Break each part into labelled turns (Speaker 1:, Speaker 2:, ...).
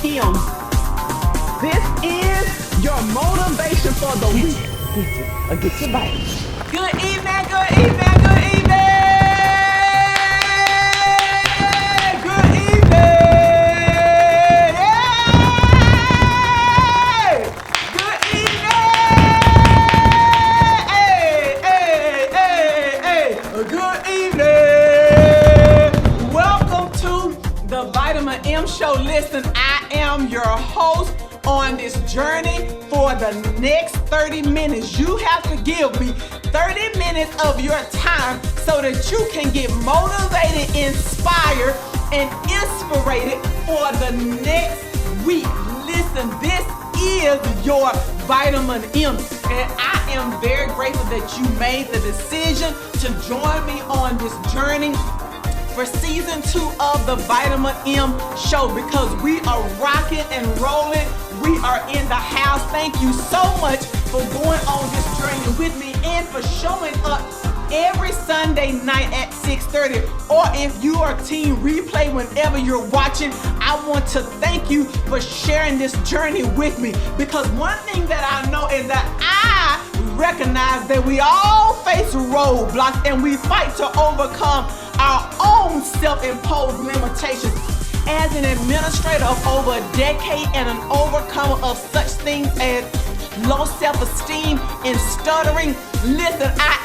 Speaker 1: M. This is your motivation for the week. Get your bite. Good evening, good evening, good evening. Good evening. Yay! Good evening. Good evening. Welcome to the Vitamin M Show. Listen, I am your host on this journey for the next 30 minutes. You have to give me 30 minutes of your time so that you can get motivated, inspired, and inspirated for the next week. Listen, this is your Vitamin M, and I am very grateful that you made the decision to join me on this journey for season 2 of the Vitamin M Show, because we are rocking and rolling. We are in the house. Thank you so much for going on this journey with me and for showing up every Sunday night at 6:30. Or if you are Team Replay, whenever you're watching, I want to thank you for sharing this journey with me, because one thing that I know is that I recognize that we all face roadblocks and we fight to overcome our own self-imposed limitations. As an administrator of over a decade and an overcomer of such things as low self-esteem and stuttering, listen, I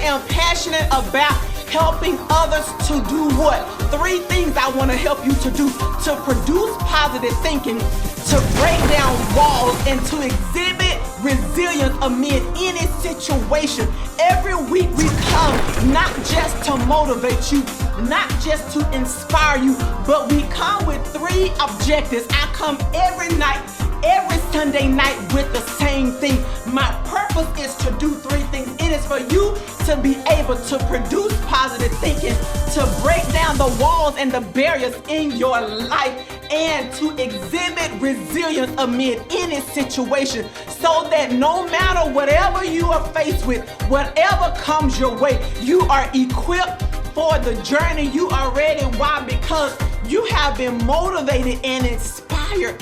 Speaker 1: am passionate about helping others to do what? 3 things I want to help you to do: to produce positive thinking, to break down walls, and to exhibit resilience amid any situation. Every week we come not just to motivate you, not just to inspire you, but we come with 3 objectives. I come every night, every Sunday night with the same thing. My purpose is to do 3 things. It is for you to be able to produce positive thinking, to break down the walls and the barriers in your life, and to exhibit resilience amid any situation, so that no matter whatever you are faced with, whatever comes your way, you are equipped for the journey. You are ready. Why? Because you have been motivated and inspired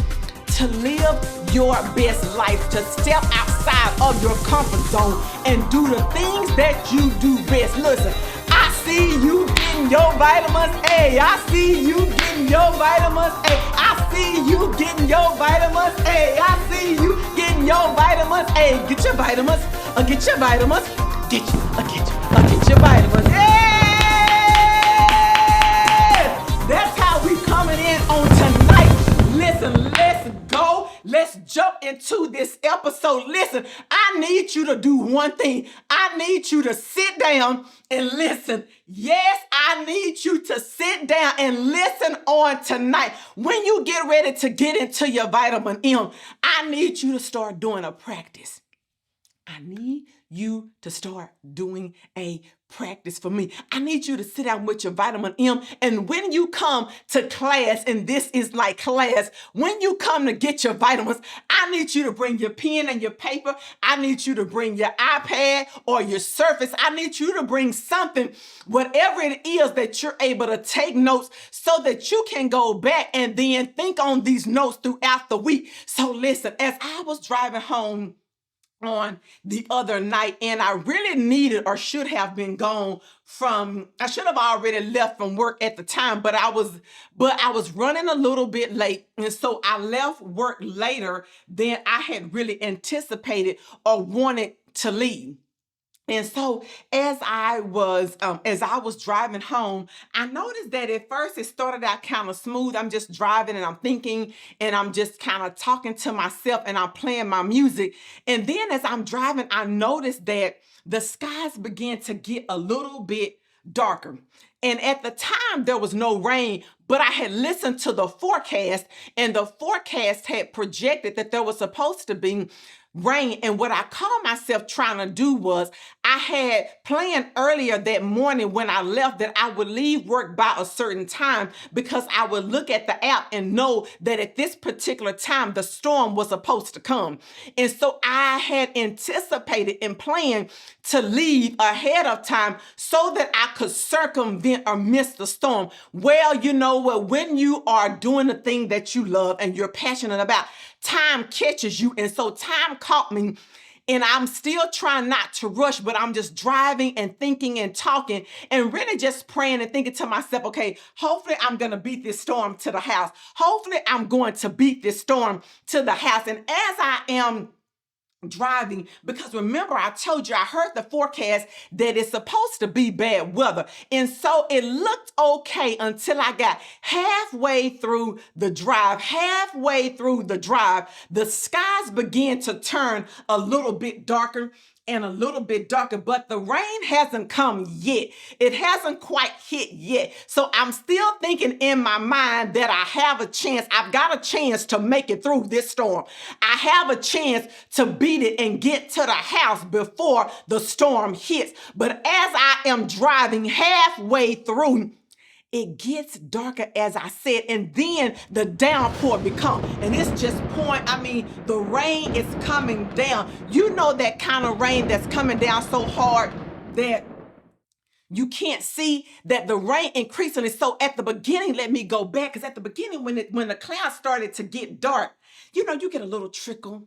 Speaker 1: to live your best life, to step outside of your comfort zone and do the things that you do best. Listen, I see you getting your vitamins A. I see you getting your vitamins A. I see you getting your vitamins A. I see you getting your vitamins A. Get your vitamins. Get your vitamins. Get your vitamins. Yeah! That's how we coming in on tonight. Listen, let's go. Let's jump into this episode. Listen, I need you to do one thing. I need you to sit down and listen. Yes, I need you to sit down and listen on tonight. When you get ready to get into your Vitamin M, I need you to start doing a practice. I need you to start doing a practice for me. I need you to sit down with your Vitamin M, and when you come to class, and this is like class, when you come to get your vitamins, I need you to bring your pen and your paper. I need you to bring your iPad or your Surface. I need you to bring something, whatever it is that you're able to take notes, so that you can go back and then think on these notes throughout the week. So listen, as I was driving home on the other night, and I really needed, or should have been gone from, I should have already left from work at the time, but I was running a little bit late, and so I left work later than I had really anticipated or wanted to leave. And so as I was driving home, I noticed that at first it started out kind of smooth. I'm just driving and I'm thinking and I'm just kind of talking to myself and I'm playing my music. And then as I'm driving, I noticed that the skies began to get a little bit darker. And at the time, there was no rain, but I had listened to the forecast, and the forecast had projected that there was supposed to be rain. And what I called myself trying to do was, I had planned earlier that morning when I left that I would leave work by a certain time, because I would look at the app and know that at this particular time the storm was supposed to come. And so I had anticipated and planned to leave ahead of time so that I could circumvent event amidst the storm? Well, you know what? When you are doing the thing that you love and you're passionate about, time catches you. And so time caught me. And I'm still trying not to rush, but I'm just driving and thinking and talking and really just praying and thinking to myself, okay, hopefully I'm going to beat this storm to the house. Hopefully I'm going to beat this storm to the house. And as I am driving, because remember I told you I heard the forecast that it's supposed to be bad weather, and so it looked okay until I got halfway through the drive. The skies began to turn a little bit darker and a little bit darker, but the rain hasn't come yet. It hasn't quite hit yet. So I'm still thinking in my mind that I have a chance. I've got a chance to make it through this storm. I have a chance to beat it and get to the house before the storm hits. But as I am driving halfway through, it gets darker, as I said, and then the downpour becomes, and it's just pouring. I mean, the rain is coming down. You know that kind of rain that's coming down so hard that you can't see, that the rain increasing. And so at the beginning, let me go back, because at the beginning, when the clouds started to get dark, you know, you get a little trickle,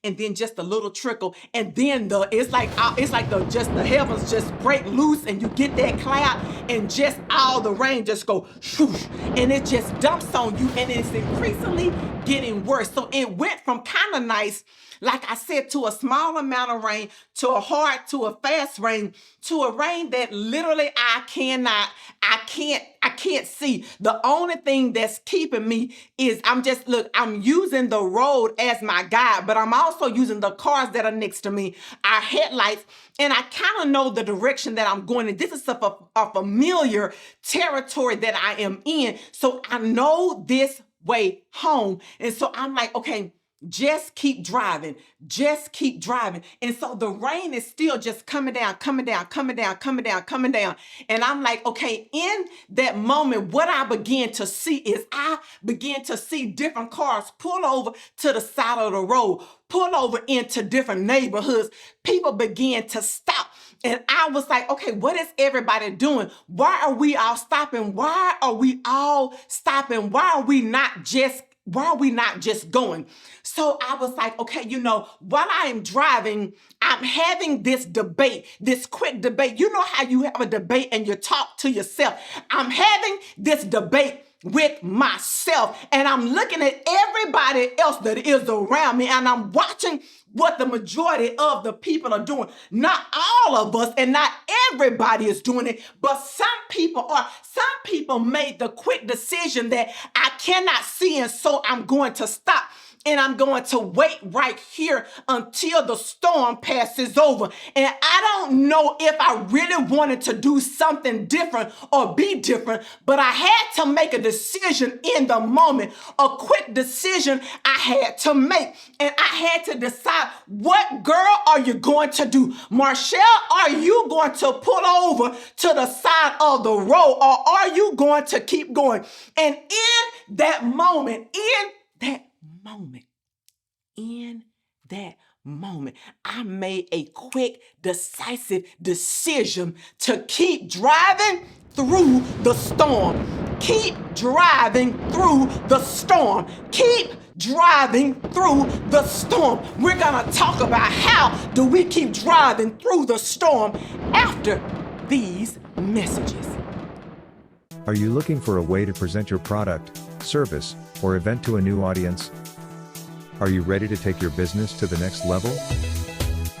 Speaker 1: and then just a little trickle, and then it's like the heavens just break loose, and you get that cloud, and just all the rain just go shoosh, and it just dumps on you, and it's increasingly getting worse. So it went from kind of nice, like I said, to a small amount of rain, to a hard, to a fast rain, to a rain that literally I can't see. The only thing that's keeping me is I'm using the road as my guide, but I'm also using the cars that are next to me, our headlights, and I kind of know the direction that I'm going in. This is a familiar territory that I am in, so I know this way home. And so I'm like, okay, just keep driving. And so the rain is still just coming down. And I'm like, okay, in that moment, what I began to see is different cars pull over to the side of the road, pull over into different neighborhoods. People began to stop. And I was like, okay, what is everybody doing? Why are we all stopping? Why are we not just going? So I was like, okay, while I am driving, I'm having this debate, this quick debate. You know how you have a debate and you talk to yourself? I'm having this debate with myself, and I'm looking at everybody else that is around me, and I'm watching what the majority of the people are doing. Not all of us and not everybody is doing it, but some people are. Some people made the quick decision that I cannot see, and so I'm going to stop. And I'm going to wait right here until the storm passes over. And I don't know if I really wanted to do something different or be different, but I had to make a decision in the moment, a quick decision I had to make. And I had to decide, what girl are you going to do? Marshall, are you going to pull over to the side of the road, or are you going to keep going? And in that moment, I made a quick, decisive decision to keep driving through the storm. Keep driving through the storm. Keep driving through the storm. We're going to talk about how do we keep driving through the storm after these messages.
Speaker 2: Are you looking for a way to present your product, service, or event to a new audience? Are you ready to take your business to the next level?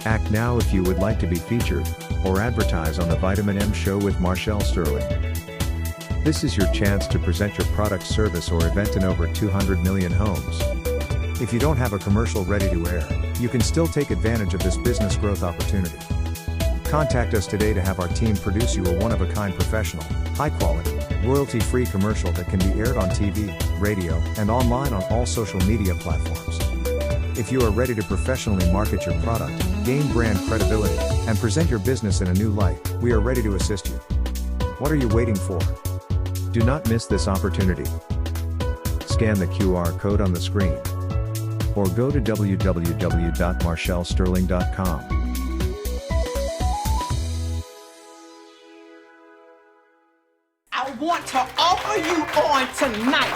Speaker 2: Act now if you would like to be featured or advertise on the Vitamin M Show with Marshall Sterling. This is your chance to present your product, service, or event in over 200 million homes. If you don't have a commercial ready to air, you can still take advantage of this business growth opportunity. Contact us today to have our team produce you a one-of-a-kind professional, high-quality, royalty-free commercial that can be aired on TV, radio, and online on all social media platforms. If you are ready to professionally market your product, gain brand credibility, and present your business in a new light, we are ready to assist you. What are you waiting for? Do not miss this opportunity. Scan the QR code on the screen or go to www.marshallsterling.com.
Speaker 1: want to offer you on tonight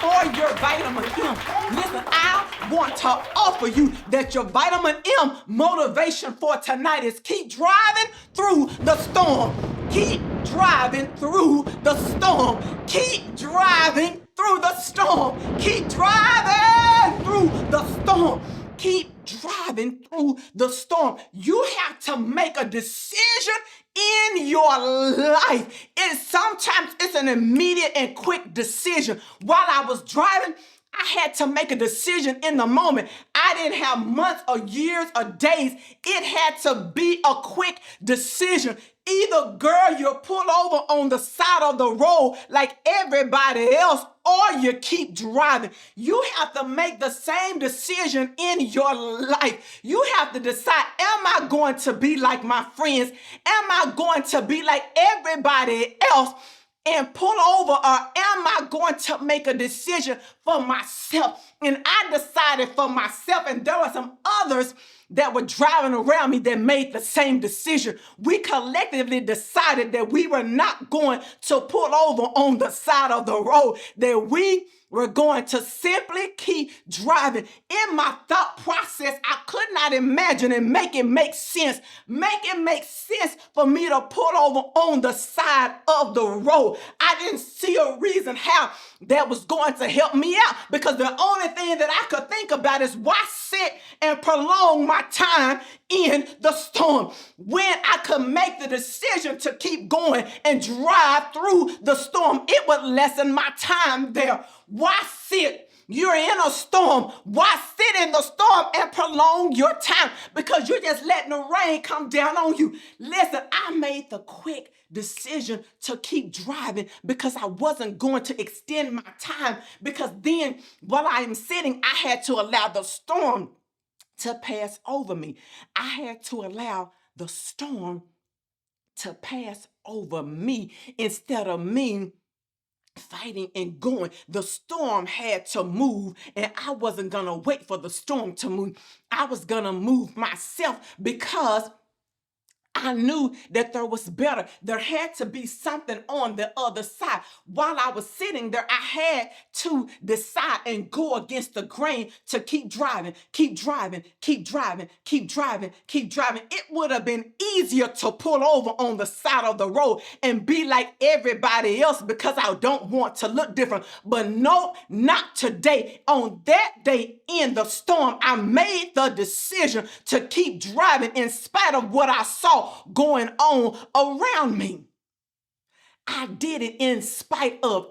Speaker 1: for your vitamin M. Listen, I want to offer you that your vitamin M motivation for tonight is keep driving through the storm. Keep driving through the storm. Keep driving through the storm. Keep driving through the storm. Keep driving through the storm. You have to make a decision in your life. Sometimes it's an immediate and quick decision. While I was driving, I had to make a decision in the moment. I didn't have months or years or days. It had to be a quick decision. Either, girl, you pull over on the side of the road like everybody else, or you keep driving. You have to make the same decision in your life. You have to decide, am I going to be like my friends? Am I going to be like everybody else and pull over, or am I going to make a decision for myself? And I decided for myself, and there were some others that were driving around me that made the same decision. We collectively decided that we were not going to pull over on the side of the road, that we were going to simply keep driving. In my thought process, I could not imagine and make it make sense. Make it make sense for me to pull over on the side of the road. I didn't see a reason how that was going to help me out, because the only thing that I could think about is why sit and prolong my time in the storm when I could make the decision to keep going and drive through the storm. It would lessen my time there. Why sit? You're in a storm. Why sit in the storm and prolong your time? Because you're just letting the rain come down on you. Listen, I made the quick decision to keep driving because I wasn't going to extend my time, because then while I am sitting, I had to allow the storm to pass over me. I had to allow the storm to pass over me instead of me fighting and going. The storm had to move, and I wasn't gonna wait for the storm to move. I was gonna move myself because I knew that there was better. There had to be something on the other side. While I was sitting there, I had to decide and go against the grain to keep driving, keep driving, keep driving, keep driving, keep driving. It would have been easier to pull over on the side of the road and be like everybody else because I don't want to look different. But no, not today. On that day in the storm, I made the decision to keep driving in spite of what I saw going on around me. I did it in spite of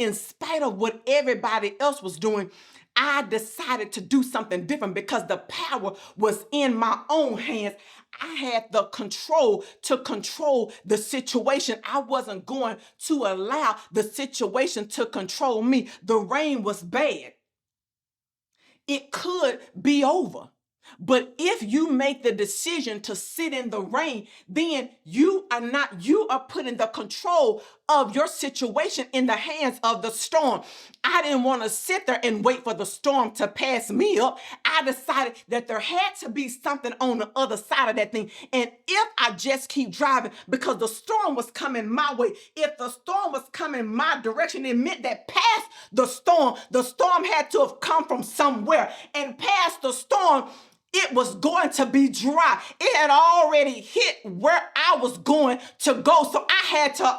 Speaker 1: what everybody else was doing. I decided to do something different because the power was in my own hands. I had the control to control the situation. I wasn't going to allow the situation to control me. The rain was bad. It could be over. But if you make the decision to sit in the rain, then you are putting the control of your situation in the hands of the storm. I didn't want to sit there and wait for the storm to pass me up. I decided that there had to be something on the other side of that thing. And if I just keep driving, because the storm was coming my way, if the storm was coming my direction, it meant that past the storm had to have come from somewhere. And past the storm, it was going to be dry. It had already hit where I was going to go. So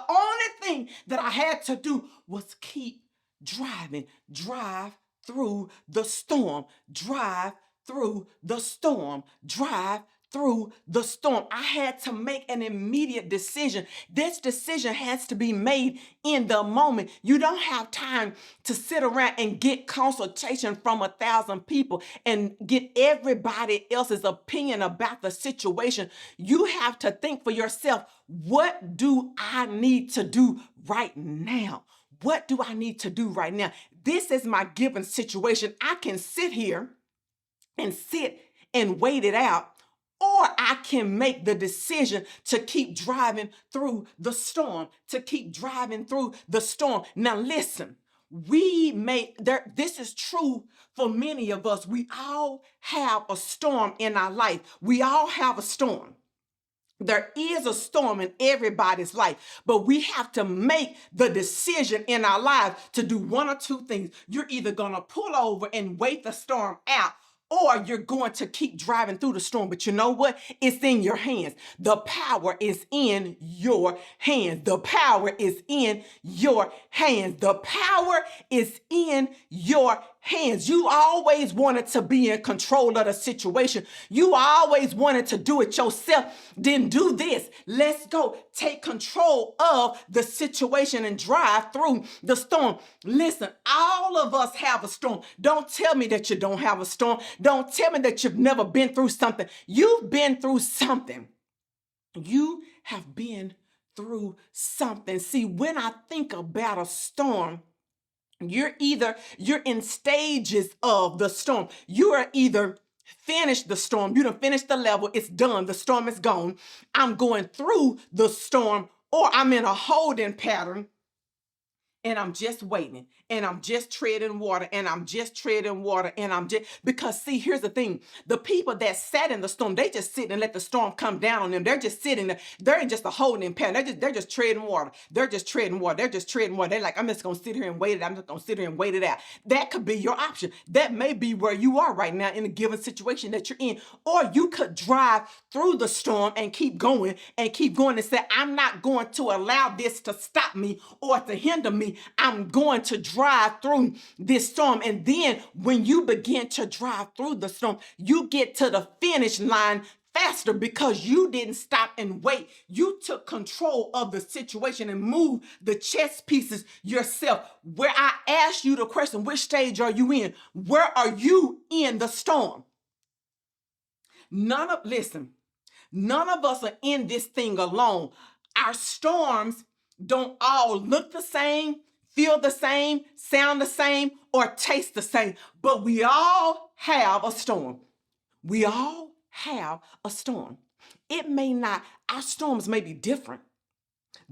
Speaker 1: only thing that I had to do was keep driving. Drive through the storm. Drive through the storm. Drive through the storm. I had to make an immediate decision. This decision has to be made in the moment. You don't have time to sit around and get consultation from 1,000 people and get everybody else's opinion about the situation. You have to think for yourself, what do I need to do right now? What do I need to do right now? This is my given situation. I can sit here and wait it out, or I can make the decision to keep driving through the storm, Now listen, this is true for many of us. We all have a storm in our life. We all have a storm. There is a storm in everybody's life, but we have to make the decision in our lives to do one or two things. You're either going to pull over and wait the storm out, or you're going to keep driving through the storm. But you know what? It's in your hands. The power is in your hands. The power is in your hands. The power is in your hands. You always wanted to be in control of the situation. You always wanted to do it yourself. Then do this. Let's go. Take control of the situation and drive through the storm. Listen, all of us have a storm. Don't tell me that you don't have a storm. Don't tell me that you've never been through something. You've been through something. You have been through something. See, when I think about a storm, you're in stages of the storm. You are either finished the storm, you done finished the level, it's done, the storm is gone. I'm going through the storm, or I'm in a holding pattern. And I'm just waiting, and I'm just treading water, and I'm just treading water, and because see, here's the thing. The people that sat in the storm, they just sit and let the storm come down on them. They're just sitting there. They're in just a holding pattern. They're just treading water. They're just treading water. They're just treading water. They're like, I'm just going to sit here and wait it out. I'm just going to sit here and wait it out. That could be your option. That may be where you are right now in a given situation that you're in. Or you could drive through the storm and keep going and say, I'm not going to allow this to stop me or to hinder me. I'm going to drive through this storm. And then when you begin to drive through the storm, you get to the finish line faster because you didn't stop and wait. You took control of the situation and moved the chess pieces yourself. Where I asked you the question, which stage are you in? Where are you in the storm? None of us are in this thing alone. Our storms don't all look the same, feel the same, sound the same, or taste the same, but we all have a storm. We all have a storm. Our storms may be different.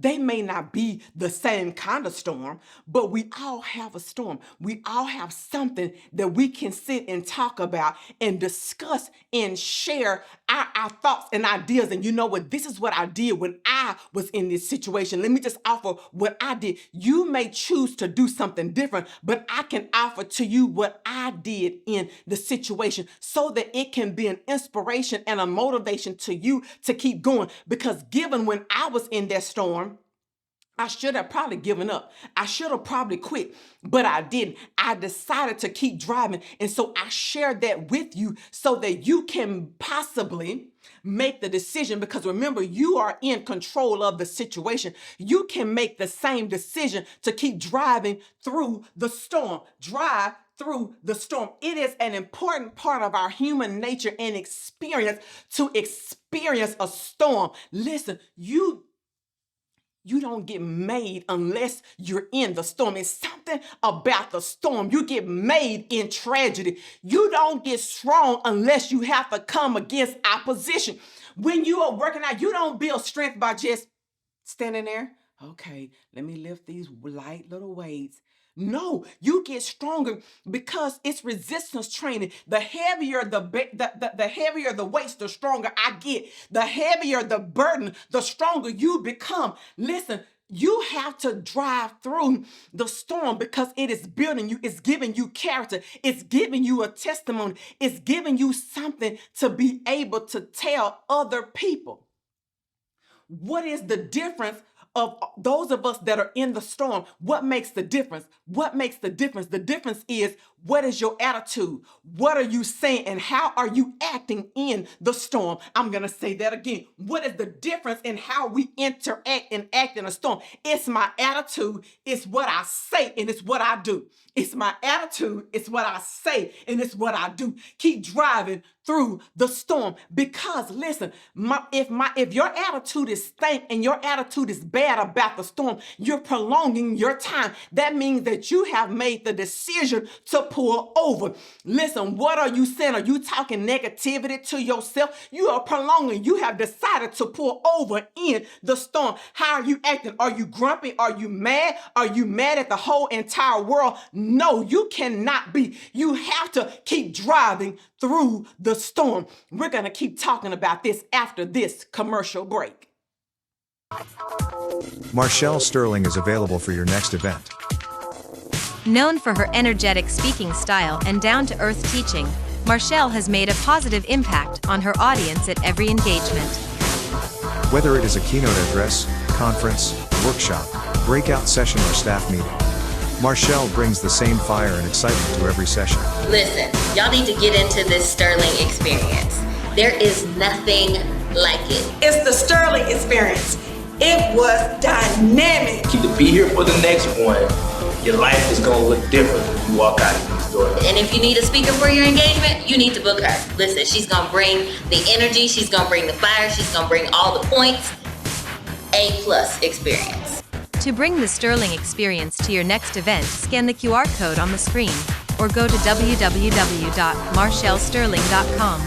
Speaker 1: They may not be the same kind of storm, but we all have a storm. We all have something that we can sit and talk about and discuss and share our thoughts and ideas. And you know what? This is what I did when I was in this situation. Let me just offer what I did. You may choose to do something different, but I can offer to you what I did in the situation so that it can be an inspiration and a motivation to you to keep going. Because given when I was in that storm, I should have probably given up. I should have probably quit, but I didn't. I decided to keep driving. And so I shared that with you so that you can possibly make the decision, because remember, you are in control of the situation. You can make the same decision to keep driving through the storm. Drive through the storm. It is an important part of our human nature and experience to experience a storm. Listen, you don't get made unless you're in the storm. It's something about the storm. You get made in tragedy. You don't get strong unless you have to come against opposition. When you are working out, you don't build strength by just standing there. Okay, let me lift these light little weights. No, you get stronger because it's resistance training. The heavier the heavier the weights, the stronger I get. The heavier the burden, the stronger you become. Listen, you have to drive through the storm because it is building you. It's giving you character. It's giving you a testimony. It's giving you something to be able to tell other people. What is the difference of those of us that are in the storm? What makes the difference? What makes the difference? The difference is, what is your attitude? What are you saying and how are you acting in the storm? I'm going to say that again. What is the difference in how we interact and act in a storm? It's my attitude. It's what I say and it's what I do. It's my attitude. It's what I say and it's what I do. Keep driving through the storm, because listen, if your attitude is stank and your attitude is bad about the storm, you're prolonging your time. That means that you have made the decision to pull over. Listen, what are you saying? Are you talking negativity to yourself? You are prolonging. You have decided to pull over in the storm. How are you acting? Are you grumpy? Are you mad? Are you mad at the whole entire world? No, you cannot be. You have to keep driving through the storm. We're going to keep talking about this after this commercial break.
Speaker 2: Marshall Sterling is available for your next event.
Speaker 3: Known for her energetic speaking style and down-to-earth teaching, Marshall has made a positive impact on her audience at every engagement.
Speaker 2: Whether it is a keynote address, conference, workshop, breakout session, or staff meeting, Marshall brings the same fire and excitement to every session.
Speaker 4: Listen, y'all need to get into this Sterling experience. There is nothing like it.
Speaker 1: It's the Sterling experience. It was dynamic.
Speaker 5: To be here for the next one, your life is going to look different when you walk out of these doors.
Speaker 4: And if you need a speaker for your engagement, you need to book her. Listen, she's going to bring the energy, she's going to bring the fire, she's going to bring all the points. A+ experience.
Speaker 3: To bring the Sterling experience to your next event, scan the QR code on the screen or go to www.marshallsterling.com.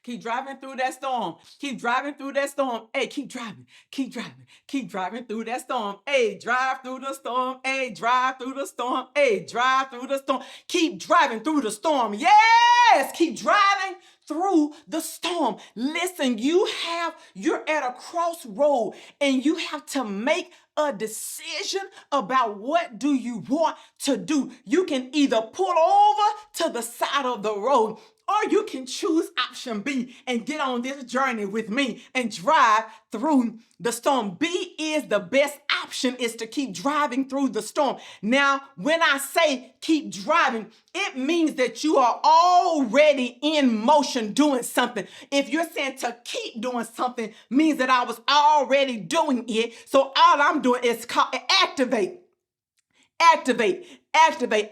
Speaker 1: Keep driving through that storm. Keep driving through that storm. Hey, keep driving. Keep driving. Keep driving through that storm. Hey, drive through the storm. Hey, drive through the storm. Hey, drive through the storm. Keep driving through the storm. Yes, keep driving through the storm. Listen, you're at a crossroad and you have to make a decision about what do you want to do. You can either pull over to the side of the road, or you can choose option B and get on this journey with me and drive through the storm. B is the best option, is to keep driving through the storm. Now, when I say keep driving, it means that you are already in motion doing something. If you're saying to keep doing something, means that I was already doing it. So all I'm doing is activate. Activate.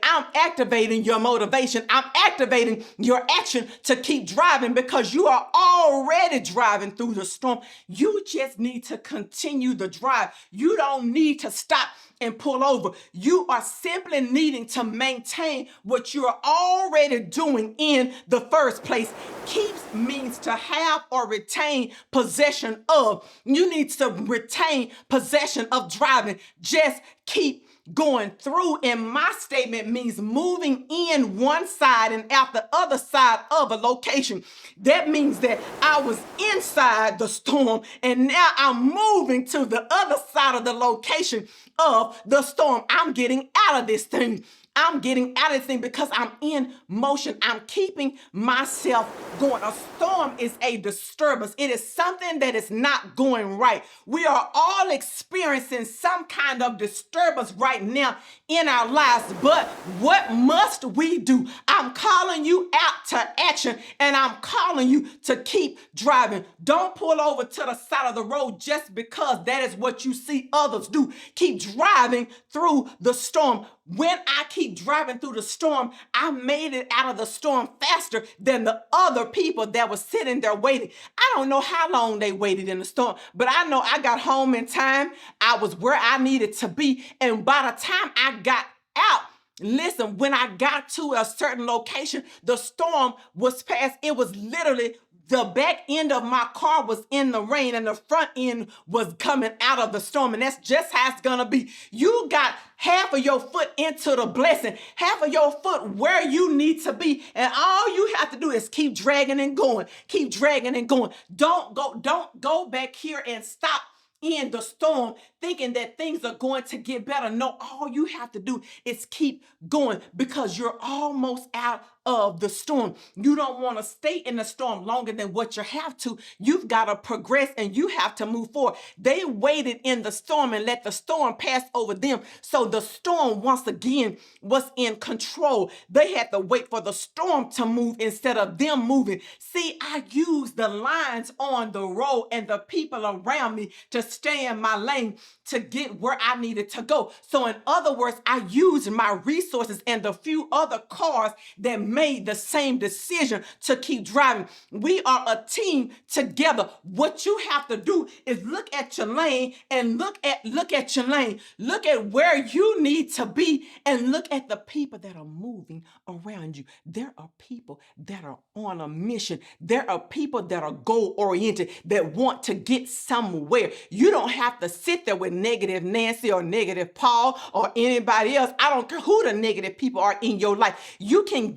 Speaker 1: I'm activating your motivation. I'm activating your action to keep driving because you are already driving through the storm. You just need to continue the drive. You don't need to stop and pull over. You are simply needing to maintain what you are already doing in the first place. Keeps means to have or retain possession of. You need to retain possession of driving. Just keep going through in my statement means moving in one side and out the other side of a location. That means that I was inside the storm and now I'm moving to the other side of the location of the storm. I'm getting out of this thing. I'm getting out of this thing because I'm in motion. I'm keeping myself going. A storm is a disturbance. It is something that is not going right. We are all experiencing some kind of disturbance right now in our lives. But what must we do? I'm calling you out to action and I'm calling you to keep driving. Don't pull over to the side of the road just because that is what you see others do. Keep driving through the storm. When I keep driving through the storm, I made it out of the storm faster than the other people that were sitting there waiting. I don't know how long they waited in the storm, but I know I got home in time. I was where I needed to be. And by the time I got out, listen, when I got to a certain location, the storm was past. It was literally the back end of my car was in the rain and the front end was coming out of the storm. And that's just how it's going to be. You got half of your foot into the blessing, half of your foot where you need to be. And all you have to do is keep dragging and going, keep dragging and going. Don't go back here and stop in the storm thinking that things are going to get better. No, all you have to do is keep going because you're almost out of the storm. You don't want to stay in the storm longer than what you have to. You've got to progress and you have to move forward. They waited in the storm and let the storm pass over them. So the storm once again was in control. They had to wait for the storm to move instead of them moving. See, I used the lines on the road and the people around me to stay in my lane to get where I needed to go. So in other words, I used my resources and the few other cars that made the same decision to keep driving. We are a team together. What you have to do is look at your lane and look at your lane. Look at where you need to be and look at the people that are moving around you. There are people that are on a mission. There are people that are goal-oriented, that want to get somewhere. You don't have to sit there with negative Nancy or negative Paul or anybody else. I don't care who the negative people are in your life. You can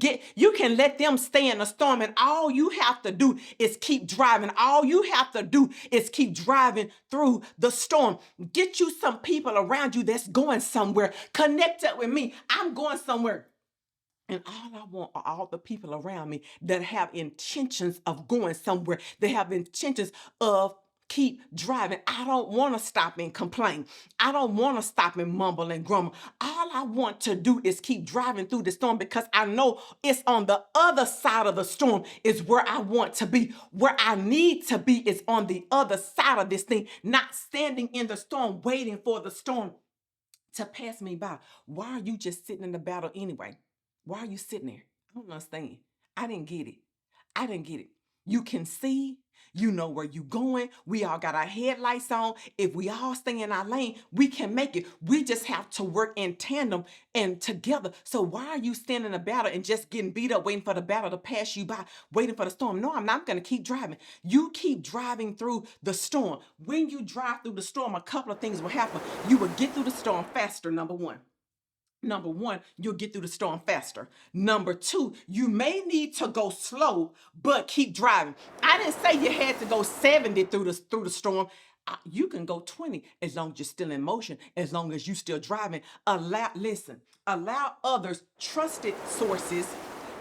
Speaker 1: let them stay in the storm, and all you have to do is keep driving. All you have to do is keep driving through the storm. Get you some people around you that's going somewhere. Connect up with me. I'm going somewhere. And all I want are all the people around me that have intentions of going somewhere. They have intentions of keep driving. I don't want to stop and complain. I don't want to stop and mumble and grumble. All I want to do is keep driving through the storm, because I know it's on the other side of the storm is where I want to be. Where I need to be is on the other side of this thing, not standing in the storm, waiting for the storm to pass me by. Why are you just sitting in the battle anyway? Why are you sitting there? I don't understand. I didn't get it. You can see, you know where you're going. We all got our headlights on. If we all stay in our lane, we can make it. We just have to work in tandem and together. So why are you standing in a battle and just getting beat up, waiting for the battle to pass you by, waiting for the storm? No, I'm not going to keep driving. You keep driving through the storm. When you drive through the storm, a couple of things will happen. You will get through the storm faster, number one. Number one, you'll get through the storm faster. Number two, you may need to go slow, but keep driving. I didn't say you had to go 70 through the storm. You can go 20 as long as you're still in motion, as long as you're still driving. Allow others, trusted sources,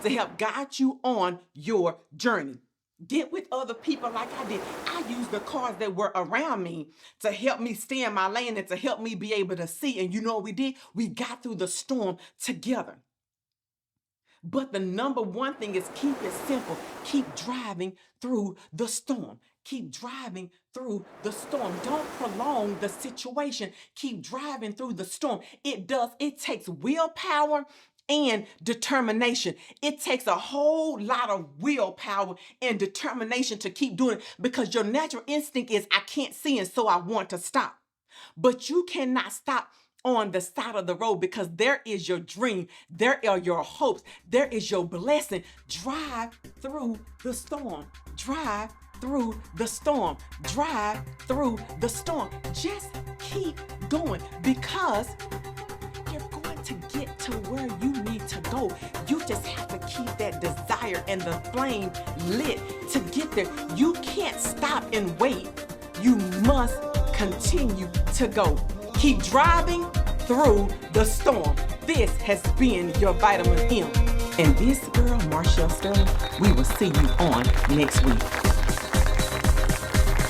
Speaker 1: to help guide you on your journey. Get with other people like I did. I used the cars that were around me to help me stay in my lane and to help me be able to see. And you know what we did? We got through the storm together. But the number one thing is keep it simple. Keep driving through the storm. Keep driving through the storm. Don't prolong the situation. Keep driving through the storm. It takes willpower and determination. It takes a whole lot of willpower and determination to keep doing it, because your natural instinct is, I can't see, and so I want to stop. But you cannot stop on the side of the road, because there is your dream, there are your hopes, there is your blessing. Drive through the storm. Drive through the storm. Drive through the storm. Just keep going, because you're going to get to where you need to go. You just have to keep that desire and the flame lit to get there. You can't stop and wait. You must continue to go. Keep driving through the storm. This has been your Vitamin M. And this girl, Marshall Sterling, we will see you on next week.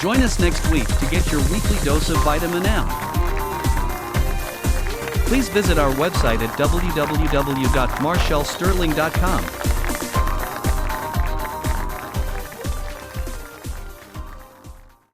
Speaker 6: Join us next week to get your weekly dose of Vitamin M. Please visit our website at www.marshallsterling.com.